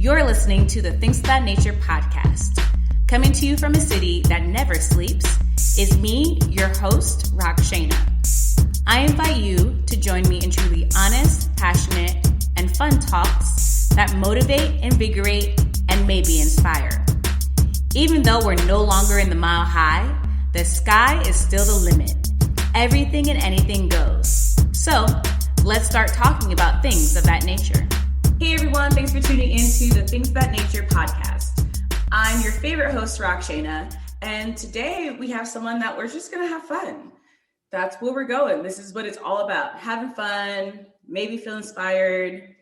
You're listening to the Things About Nature podcast. Coming to you from a city that never sleeps is me, your host, Rockshana. I invite you to join me in truly honest, passionate, and fun talks that motivate, invigorate, and maybe inspire. Even though we're no longer in the mile high, the sky is still the limit. Everything and anything goes. So let's start talking about things of that nature. Hey everyone, thanks for tuning into the Things About Nature podcast. I'm your favorite host, Rockshana, and today we have someone that we're just gonna have fun. That's where we're going. This is what it's all about. Having fun, maybe feel inspired,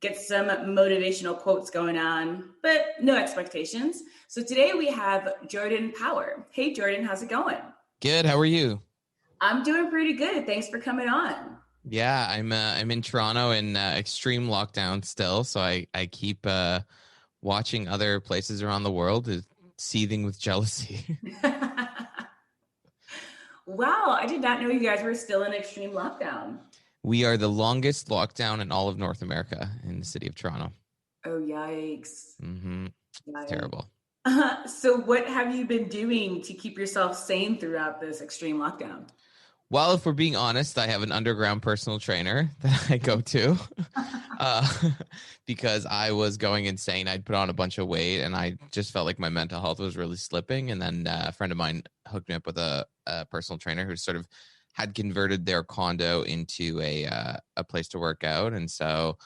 get some motivational quotes going on, but no expectations. So today we have Jordan Power. Hey Jordan, how's it going? Good, how are you? I'm doing pretty good. Thanks for coming on. Yeah, I'm in Toronto in extreme lockdown still, so I keep watching other places around the world seething with jealousy. Wow, I did not know you guys were still in extreme lockdown. We are the longest lockdown in all of North America in the city of Toronto. Oh, yikes. Mm-hmm. Yikes. It's terrible. So what have you been doing to keep yourself sane throughout this extreme lockdown? Well, if we're being honest, I have an underground personal trainer that I go to because I was going insane. I'd put on a bunch of weight and I just felt like my mental health was really slipping. And then a friend of mine hooked me up with a personal trainer who sort of had converted their condo into a place to work out. And so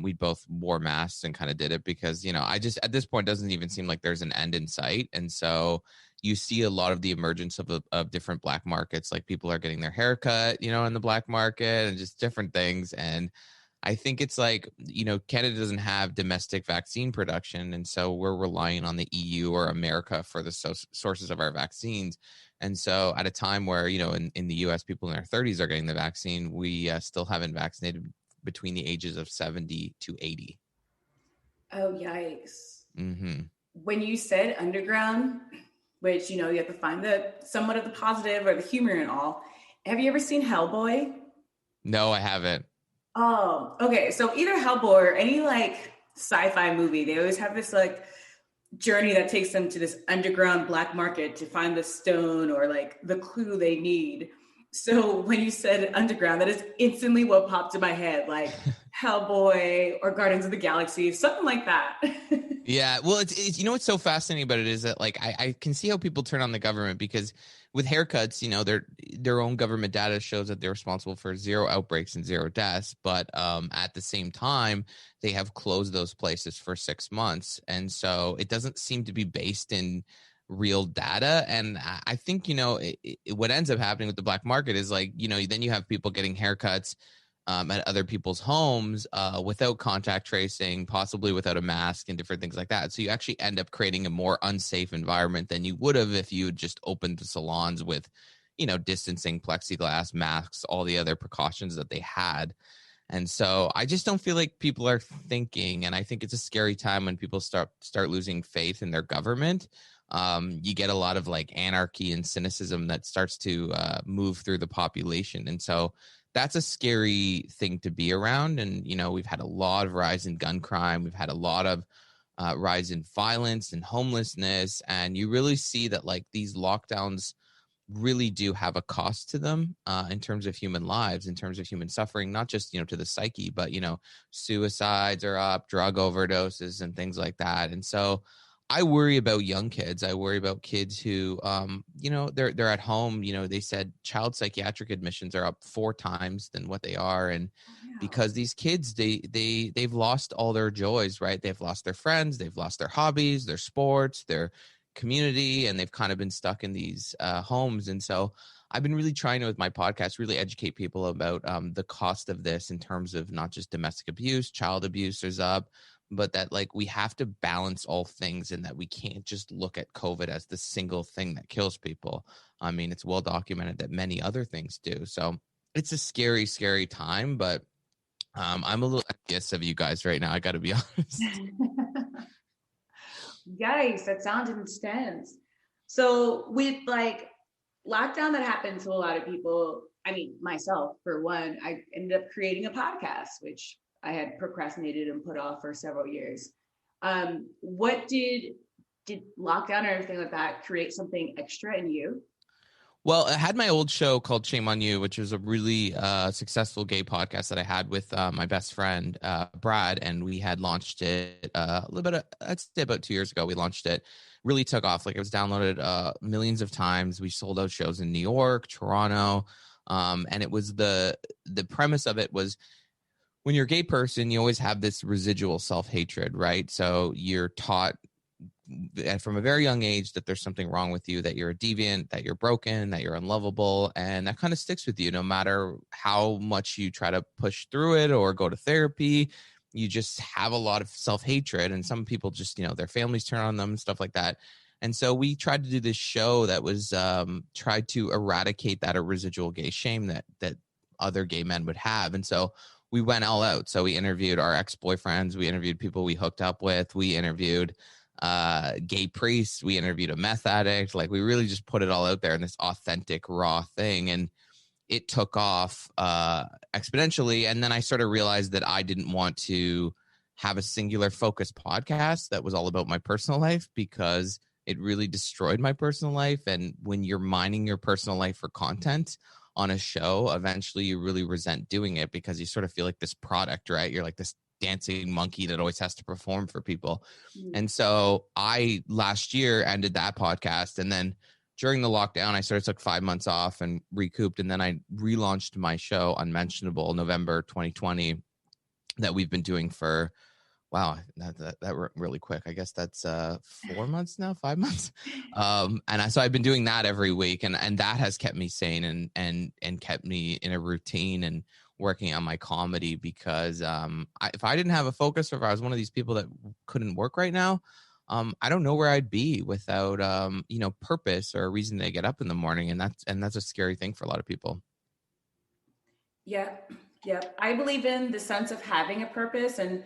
we both wore masks and kind of did it because, you know, I just at this point doesn't even seem like there's an end in sight. And so you see a lot of the emergence of different black markets, like people are getting their hair cut, you know, in the black market and just different things. And I think it's like, you know, Canada doesn't have domestic vaccine production. And so we're relying on the EU or America for the sources of our vaccines. And so at a time where, you know, in the US, people in their 30s are getting the vaccine, we still haven't vaccinated between the ages of 70 to 80. Oh, yikes. Mm-hmm. When you said underground, which, you know, you have to find the somewhat of the positive or the humor in all. Have you ever seen Hellboy? No, I haven't. Oh, okay. So either Hellboy or any like sci-fi movie, they always have this like journey that takes them to this underground black market to find the stone or like the clue they need. So when you said underground, that is instantly what popped in my head, like Hellboy or Guardians of the Galaxy, something like that. Yeah, well, it's you know what's so fascinating about it is that like I can see how people turn on the government because with haircuts, you know, their own government data shows that they're responsible for 0 outbreaks and 0 deaths, but at the same time they have closed those places for 6 months, and so it doesn't seem to be based in real data. And I think, you know, what ends up happening with the black market is like, you know, then you have people getting haircuts at other people's homes without contact tracing, possibly without a mask and different things like that. So you actually end up creating a more unsafe environment than you would have if you had just opened the salons with, you know, distancing, plexiglass, masks, all the other precautions that they had. And so I just don't feel like people are thinking, and I think it's a scary time when people start losing faith in their government. You get a lot of like anarchy and cynicism that starts to move through the population. And so that's a scary thing to be around. And, you know, we've had a lot of rise in gun crime. We've had a lot of rise in violence and homelessness. And you really see that like these lockdowns really do have a cost to them in terms of human lives, in terms of human suffering, not just, you know, to the psyche, but, you know, suicides are up, drug overdoses and things like that. And so I worry about young kids. I worry about kids who, you know, they're at home. You know, they said child psychiatric admissions are up 4 times than what they are, and because these kids, they've lost all their joys, right? They've lost their friends, they've lost their hobbies, their sports, their community, and they've kind of been stuck in these homes. And so I've been really trying to, with my podcast, really educate people about the cost of this in terms of not just domestic abuse, child abuse is up, but that like we have to balance all things and that we can't just look at COVID as the single thing that kills people. I mean, it's well documented that many other things do. So it's a scary, scary time, but I'm a little envious of you guys right now. I got to be honest. Yikes, that sounds intense. So with like lockdown that happened to a lot of people, I mean, myself, for one, I ended up creating a podcast, which I had procrastinated and put off for several years. What did lockdown or everything like that create something extra in you? Well, I had my old show called Shame on You, which was a really successful gay podcast that I had with my best friend, Brad. And we had launched it a little bit, I'd say about 2 years ago. We launched it, really took off. Like, it was downloaded millions of times. We sold out shows in New York, Toronto. And it was the premise of it was, when you're a gay person, you always have this residual self-hatred, right? So you're taught from a very young age that there's something wrong with you, that you're a deviant, that you're broken, that you're unlovable. And that kind of sticks with you no matter how much you try to push through it or go to therapy. You just have a lot of self-hatred. And some people just, their families turn on them and stuff like that. And so we tried to do this show that was tried to eradicate that residual gay shame that other gay men would have. And so we went all out. So we interviewed our ex-boyfriends. We interviewed people we hooked up with. We interviewed gay priests. We interviewed a meth addict. Like, we really just put it all out there in this authentic, raw thing. And it took off exponentially. And then I sort of realized that I didn't want to have a singular focus podcast that was all about my personal life, because it really destroyed my personal life. And when you're mining your personal life for content on a show, eventually you really resent doing it, because you sort of feel like this product, right? You're like this dancing monkey that always has to perform for people. And so I last year ended that podcast, and then during the lockdown I sort of took 5 months off and recouped, and then I relaunched my show Unmentionable November 2020, that we've been doing for, wow, that went really quick. I guess that's 4 months now, 5 months. So I've been doing that every week, and that has kept me sane and kept me in a routine and working on my comedy, because if I didn't have a focus, or if I was one of these people that couldn't work right now, I don't know where I'd be without purpose or a reason to get up in the morning. And that's a scary thing for a lot of people. Yeah. I believe in the sense of having a purpose and,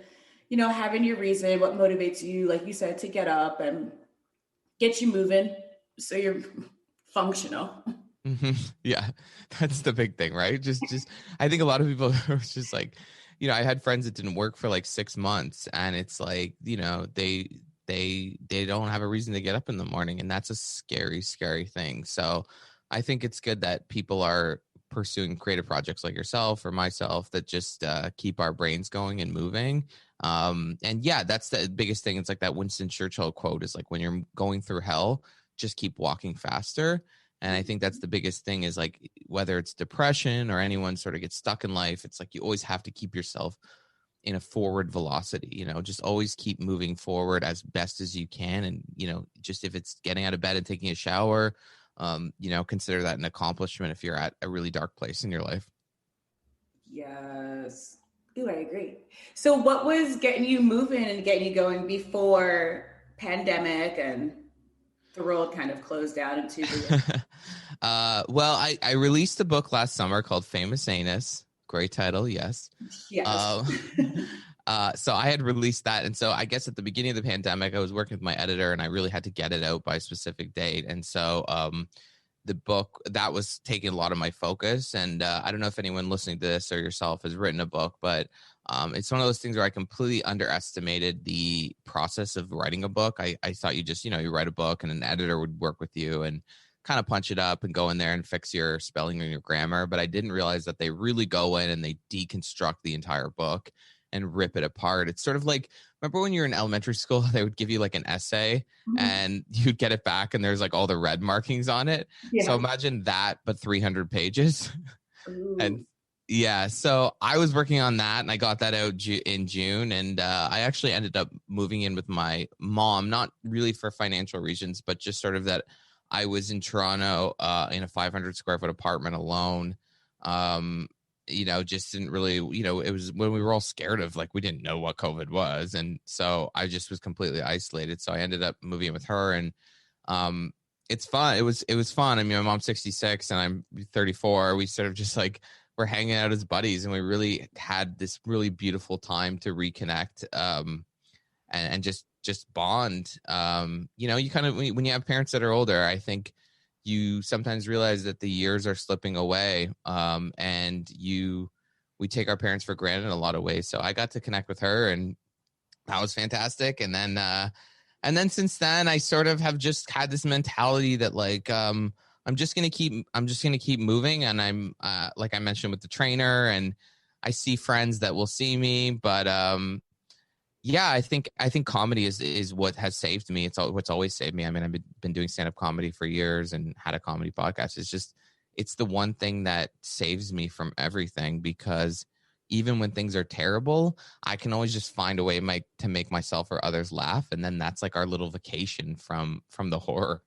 having your reason, what motivates you, like you said, to get up and get you moving so you're functional. Mm-hmm. Yeah, that's the big thing, right? Just I think a lot of people are just like, I had friends that didn't work for like 6 months, and it's like, they don't have a reason to get up in the morning, and that's a scary, scary thing. So I think it's good that people are pursuing creative projects like yourself or myself that just keep our brains going and moving. And yeah, that's the biggest thing. It's like that Winston Churchill quote is like, when you're going through hell, just keep walking faster. And I think that's the biggest thing, is like, whether it's depression or anyone sort of gets stuck in life, it's like you always have to keep yourself in a forward velocity, just always keep moving forward as best as you can. And, just if it's getting out of bed and taking a shower, consider that an accomplishment if you're at a really dark place in your life. Yes. Ooh, I agree. So what was getting you moving and getting you going before pandemic and the world kind of closed down into the... Well, I released a book last summer called Famous Anus. Great title. Yes. So I had released that. And so I guess at the beginning of the pandemic, I was working with my editor, and I really had to get it out by a specific date. And so the book, that was taking a lot of my focus. And I don't know if anyone listening to this or yourself has written a book, but it's one of those things where I completely underestimated the process of writing a book. I thought you just, you write a book and an editor would work with you and kind of punch it up and go in there and fix your spelling and your grammar. But I didn't realize that they really go in and they deconstruct the entire book and rip it apart. It's sort of like, remember when you were in elementary school, they would give you like an essay and you'd get it back and there's like all the red markings on it. Yeah. So imagine that, but 300 pages. And yeah, so I was working on that and I got that out in June. And I actually ended up moving in with my mom, not really for financial reasons, but just sort of that I was in Toronto in a 500 square foot apartment alone. Just didn't really, it was when we were all scared of, like, we didn't know what COVID was. And so I just was completely isolated. So I ended up moving in with her, and it's fun. It was fun. I mean, my mom's 66 and I'm 34. We sort of just like, we're hanging out as buddies, and we really had this really beautiful time to reconnect and just bond. You kind of, when you have parents that are older, I think you sometimes realize that the years are slipping away, and we take our parents for granted in a lot of ways. So I got to connect with her, and That was fantastic. And then since then, I sort of have just had this mentality that like, I'm just gonna keep moving. And I'm like I mentioned with the trainer, and I see friends that will see me, but yeah, I think comedy is what has saved me. What's always saved me. I mean, I've been doing stand-up comedy for years and had a comedy podcast. It's the one thing that saves me from everything, because even when things are terrible, I can always just find a way to make myself or others laugh, and then that's like our little vacation from the horror.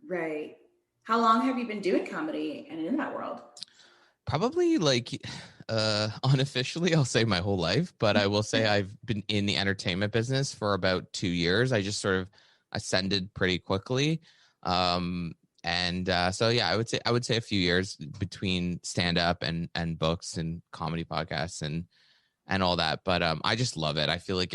Right. How long have you been doing comedy and in that world? Probably like unofficially, I'll say my whole life, but I will say I've been in the entertainment business for about 2 years. I just sort of ascended pretty quickly. So yeah, I would say a few years between stand up and books and comedy podcasts and all that. But I just love it. I feel like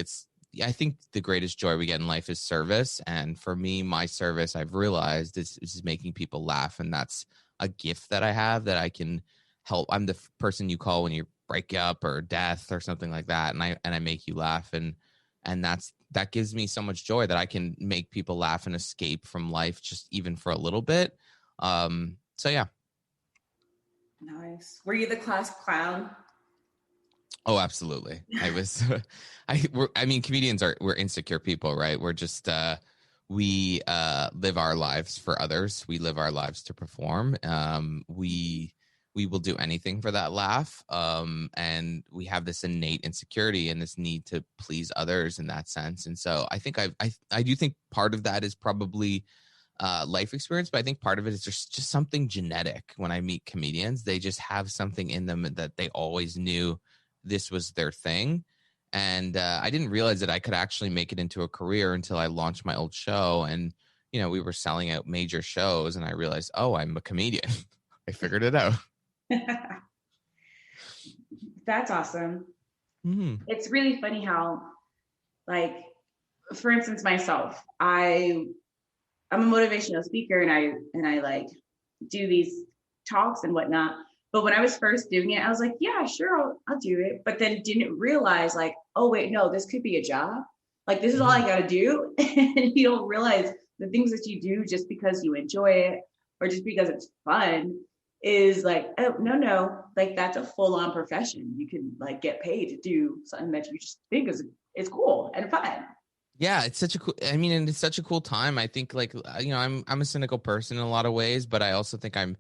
I think the greatest joy we get in life is service. And for me, my service, I've realized is making people laugh. And that's a gift that I have, that I can help. I'm the person you call when you break up or death or something like that. And I make you laugh. And that gives me so much joy that I can make people laugh and escape from life just even for a little bit. So yeah. Nice. Were you the class clown? Oh, absolutely. I was, I mean, we're insecure people, right? We're just, we live our lives for others. We live our lives to perform. We will do anything for that laugh. And we have this innate insecurity and this need to please others in that sense. And so I think I do think part of that is probably life experience, but I think part of it is just something genetic. When I meet comedians, they just have something in them that they always knew this was their thing. And I didn't realize that I could actually make it into a career until I launched my old show. And, we were selling out major shows, and I realized, oh, I'm a comedian. I figured it out. That's awesome. Mm-hmm. It's really funny how, like, for instance, myself, I'm a motivational speaker, and I like do these talks and whatnot. But when I was first doing it, I was like, yeah, sure, I'll do it. But then didn't realize, like, oh, wait, no, this could be a job. Like, this is all I got to do. And you don't realize the things that you do just because you enjoy it or just because it's fun is like, oh, no, like that's a full on profession. You can like get paid to do something that you just think is cool and fun. Yeah, it's such a cool, I mean, and it's such a cool time. I think like, I'm a cynical person in a lot of ways, but I also think I'm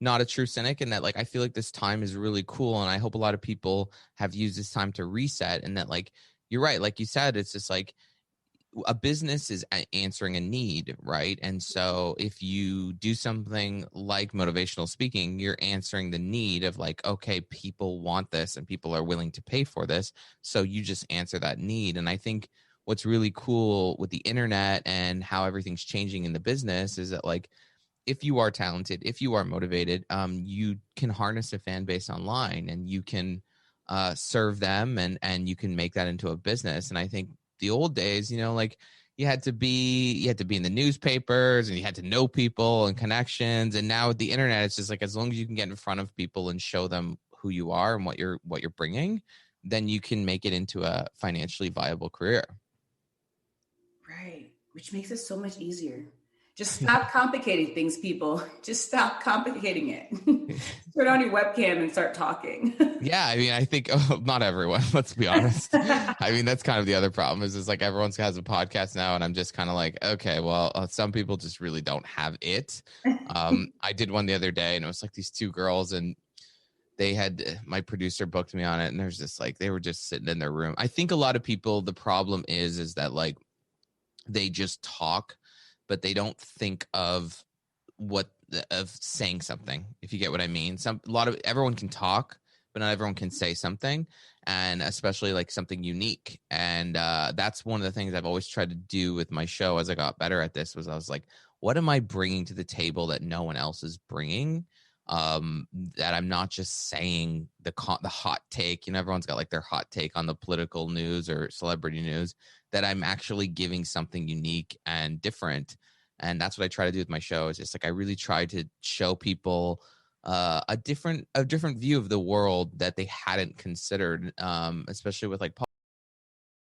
not a true cynic, and that like I feel like this time is really cool, and I hope a lot of people have used this time to reset. And that, like, you're right, like you said, it's just like a business is answering a need, right? And so if you do something like motivational speaking, you're answering the need of like, okay, people want this and people are willing to pay for this, so you just answer that need. And I think what's really cool with the internet and how everything's changing in the business is that, like, if you are talented, if you are motivated, you can harness a fan base online, and you can serve them, and you can make that into a business. And I think the old days, like you had to be in the newspapers, and you had to know people and connections. And now with the internet, it's just like, as long as you can get in front of people and show them who you are and what you're bringing, then you can make it into a financially viable career. Right. Which makes it so much easier. Just stop complicating things, people. Just stop complicating it. Turn on your webcam and start talking. Yeah, I mean, I think not everyone, let's be honest. I mean, that's kind of the other problem is like everyone has a podcast now, and I'm just kind of like, okay, well, some people just really don't have it. I did one the other day, and it was like these two girls, and they had, my producer booked me on it, and there's just like, they were just sitting in their room. I think a lot of people, the problem is that like they just talk, but they don't think of saying something, if you get what I mean. Everyone can talk, but not everyone can say something, and especially like something unique. And that's one of the things I've always tried to do with my show as I got better at this, was I was like, what am I bringing to the table that no one else is bringing? That I'm not just saying the hot take, everyone's got like their hot take on the political news or celebrity news, that I'm actually giving something unique and different. And that's what I try to do with my show. Is just like, I really try to show people a different view of the world that they hadn't considered, especially with like